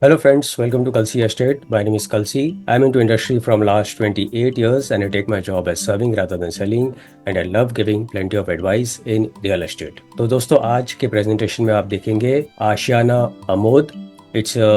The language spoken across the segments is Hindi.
Hello friends, welcome to Kalsi Estate. My name is Kalsi. I'm into industry from last 28 years and I take my job as serving rather than selling and I love giving plenty of advice in real estate. तो दोस्तों आज के प्रेजेंटेशन में आप देखेंगे आशियाना Amod. It's a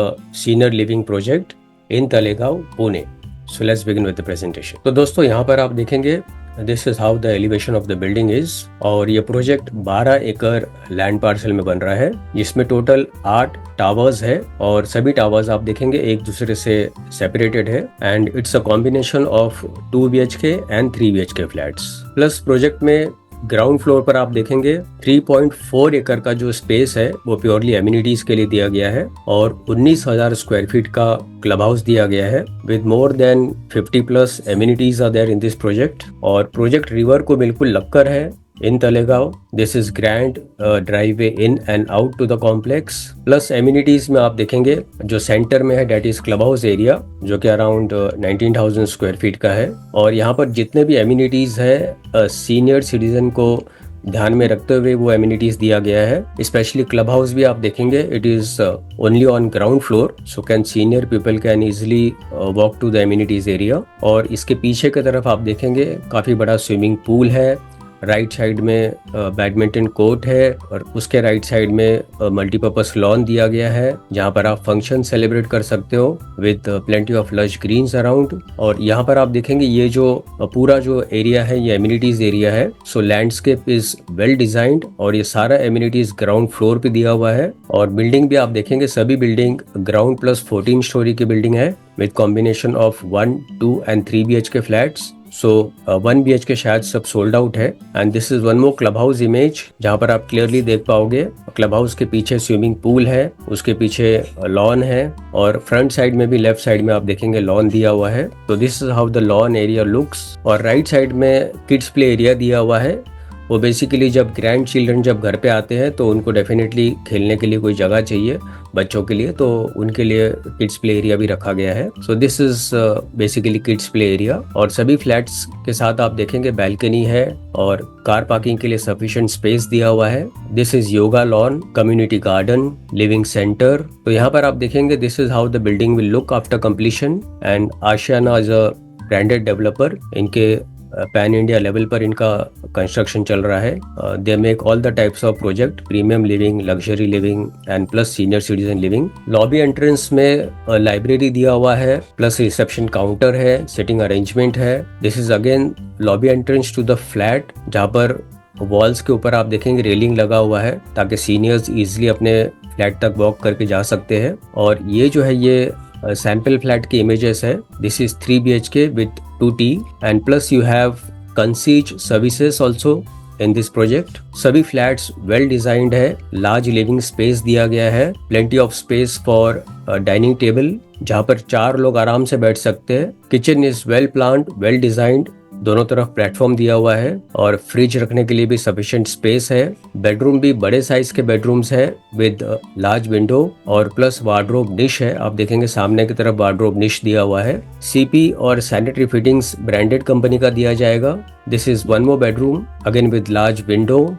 senior living project in Talegaon, Pune. So let's begin with the presentation. तो दोस्तों यहाँ पर आप देखेंगे this is how the elevation of the building is. और ये प्रोजेक्ट 12 एकड़ लैंड पार्सल में बन रहा है जिसमें टोटल 8 टावर्स है और सभी टावर्स आप देखेंगे एक दूसरे से सेपरेटेड है and it's a combination of 2 BHK and 3 BHK flats. Plus project में ग्राउंड फ्लोर पर आप देखेंगे 3.4 एकड़ का जो स्पेस है वो प्योरली एमिनिटीज के लिए दिया गया है और 19,000 स्क्वायर फीट का क्लब हाउस दिया गया है with more than 50 plus amenities are there in this project. और प्रोजेक्ट रिवर को बिल्कुल लगकर है in Talegaon. This is grand driveway in and out to the complex. Plus amenities में आप देखेंगे जो सेंटर में है that is club house area जो कि अराउंड 19,000 स्क्वायर फीट का है. और यहाँ पर जितने भी एमिनिटीज है सीनियर सिटीजन को ध्यान में रखते हुए वो एमिनिटीज दिया गया है. स्पेशली क्लब हाउस भी आप देखेंगे it is only on ground floor so can senior people can easily walk to the amenities area. और इसके पीछे की तरफ आप देखेंगे काफी बड़ा स्विमिंग पूल है. राइट साइड में बैडमिंटन कोर्ट है और उसके राइट साइड में मल्टीपर्पस लॉन दिया गया है जहां पर आप फंक्शन सेलिब्रेट कर सकते हो with plenty of lush greens around. और यहाँ पर आप देखेंगे ये जो पूरा जो एरिया है ये एमिनिटीज एरिया है. सो लैंडस्केप इज वेल डिजाइंड और ये सारा एमिनिटीज ग्राउंड फ्लोर पे दिया हुआ है. और बिल्डिंग भी आप देखेंगे सभी बिल्डिंग ग्राउंड प्लस 14 स्टोरी की बिल्डिंग है with combination of 1, 2 and 3 BHK flats. So 1 BHK शायद सब सोल्ड आउट है. And this is one more club house image जहाँ पर आप क्लियरली देख पाओगे क्लब हाउस के पीछे स्विमिंग पूल है, उसके पीछे लॉन है और फ्रंट साइड में भी लेफ्ट साइड में आप देखेंगे लॉन दिया हुआ है. तो this is how the lawn area looks. और राइट साइड में किड्स प्ले एरिया दिया हुआ है. वो बेसिकली जब ग्रैंड चिल्ड्रन जब घर पे आते हैं तो उनको डेफिनेटली खेलने के लिए कोई जगह चाहिए बच्चों के लिए, तो उनके लिए किड्स प्ले एरिया भी रखा गया है. So this is basically kids play area. और सभी फ्लैट्स के साथ आप देखेंगे बैल्कनी है और कार पार्किंग के लिए सफिशिएंट स्पेस दिया हुआ है. This is yoga lawn, community garden, living centre. तो यहाँ पर आप देखेंगे this is how the building will look after completion. And Ashiana as a branded developer इनके पैन इंडिया लेवल पर इनका कंस्ट्रक्शन चल रहा है. They make all the types of project, premium living, luxury living and plus senior citizen living. Lobby entrance में लाइब्रेरी दिया हुआ है प्लस रिसेप्शन काउंटर है, सिटिंग अरेंजमेंट है. This is again lobby entrance to the flat जहाँ पर वॉल्स के ऊपर आप देखेंगे रेलिंग लगा हुआ है ताकि सीनियर्स इजिली अपने फ्लैट तक वॉक करके जा सकते हैं. और ये जो है ये सैंपल फ्लैट की इमेजेस है. This is 3 BHK with 2T and plus you have concierge services also in this project. सभी फ्लैट्स वेल डिजाइंड है, लार्ज लिविंग स्पेस दिया गया है, plenty of space for dining table जहाँ पर 4 लोग आराम से बैठ सकते हैं. Kitchen is well planned, well designed, दोनों तरफ प्लेटफॉर्म दिया हुआ है और फ्रिज रखने के लिए भी सफिशिएंट स्पेस है. बेडरूम भी बड़े साइज के बेडरूम्स है विद लार्ज विंडो और प्लस वार्डरोब निश है. आप देखेंगे सामने की तरफ वार्डरोब निश दिया हुआ है. CP और सैनिटरी फिटिंग्स ब्रांडेड कंपनी का दिया जाएगा. This is one more bedroom again with large window.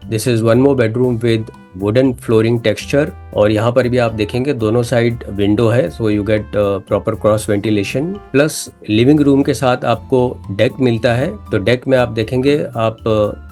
This is one more bedroom with wooden flooring texture. और यहाँ पर भी आप देखेंगे दोनों साइड विंडो है so you get proper cross ventilation. Plus living room के साथ आपको डेक मिलता है. तो डेक में आप देखेंगे आप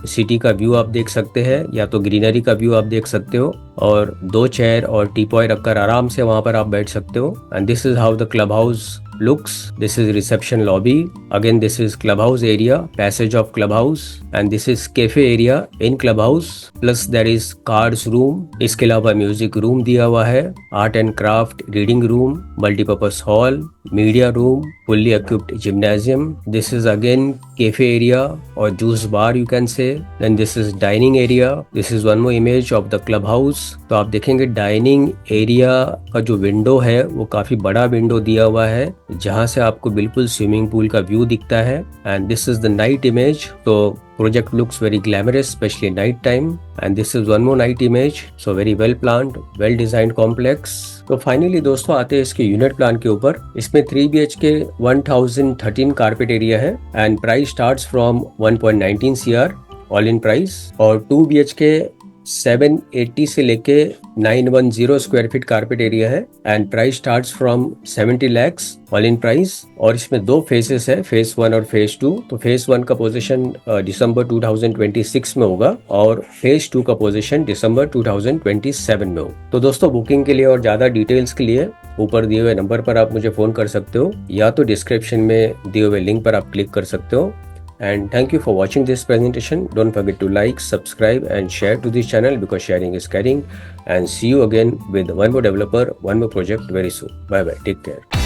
सिटी का व्यू आप देख सकते हैं या तो ग्रीनरी का व्यू आप देख सकते हो और 2 चेयर और टीपॉय रखकर आराम से वहां पर आप बैठ सकते हो. And this is how the club house looks. This is reception lobby. Again this is clubhouse area, passage of clubhouse and this is cafe area in clubhouse. Plus there is cards room. इसके अलावा म्यूजिक रूम दिया हुआ है, art and craft reading room, multipurpose hall, media room, fully equipped gymnasium. This is again cafe area or juice bar you can say. Then this is dining area. This is one more image of the clubhouse. तो आप देखेंगे डाइनिंग एरिया का जो विंडो है वो काफी बड़ा विंडो दिया हुआ है जहां से आपको बिल्कुल स्विमिंग पूल का व्यू दिखता है. And this is the night image. तो project looks very glamorous especially night time and this is one more night image. So very well planned, well designed complex. तो फाइनली दोस्तों आते हैं इसके यूनिट प्लान के ऊपर. इसमें 3 BHK 1013 कारपेट एरिया है and price starts from 1.19 CR all in price. और 2 BHK 780 से लेके 910 स्क्वायर फीट कारपेट एरिया है and price starts from 70 lakhs all in price. और इसमें दो फेजेस है, फेज 1 और फेज 2। तो फेज 1 का पोजीशन दिसंबर 2026 में होगा और फेज 2 का पोजीशन दिसंबर 2027 में हो। तो दोस्तों बुकिंग के लिए और ज्यादा डिटेल्स के लिए ऊपर दिए हुए नंबर पर आप मुझे फोन कर सकते हो या तो डिस्क्रिप्शन में दिए हुए लिंक पर आप क्लिक कर सकते हो। And thank you for watching this presentation. Don't forget to like, subscribe and share to this channel because sharing is caring. And see you again with one more developer, one more project very soon. Bye bye. Take care.